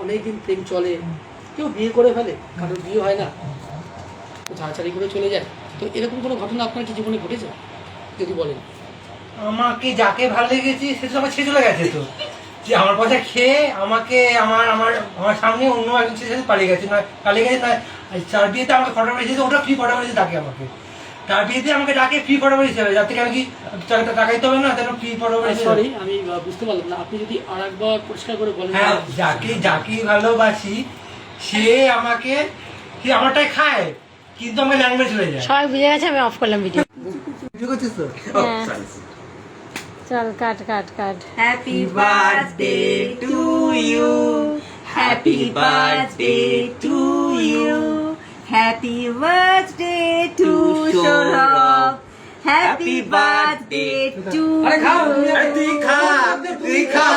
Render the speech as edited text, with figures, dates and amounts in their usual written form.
অনেকদিন প্রেম চলে, কেউ বিয়ে করে ফেলে, কারোর বিয়ে হয় না, ছাড়াছাড়ি করে চলে যায়। তো এরকম কোনো ঘটনা আপনার কি জীবনে ঘটেছে যদি বলেন? আমাকে যাকে ভালো লেগেছে সে তো আমার ছেড়ে চলে গেছে, তো যে আমার পয়সা খেয়ে আমাকে আমার আমার আমার সামনে অন্য একজন ছেলের সাথে পালিয়ে গেছে, না পালিয়ে গেছে না, তার বিয়েতে আমাকে ফটো মেরেছে, ওটা ফ্রি ফটো মেরেছে ডাকে আমাকে, তার বিয়েতে আমাকে ডাকে ফ্রি ফটো মেরেছে, যার থেকে আমি কি টাকাইতে হবে না, তার ফ্রি ফটো মেরেছে। সরি, আমি বুঝতে পারলাম না, আপনি যদি আর একবার পরিষ্কার করে বলেন। হ্যাঁ, যাকে ভালোবাসি সে আমাকে, সে আমারটাই খায় কিন্তু আমাকে ল্যাঙ্গুয়েজ চলে যায়। সবাই বুঝে গেছে, আমি অফ করলাম ভিডিও। ভিডিও করছিস তো? চল কাট কাট কাট। Happy birthday to you. Happy birthday to you. Happy birthday to Saurabh. Happy birthday to you. তুই খা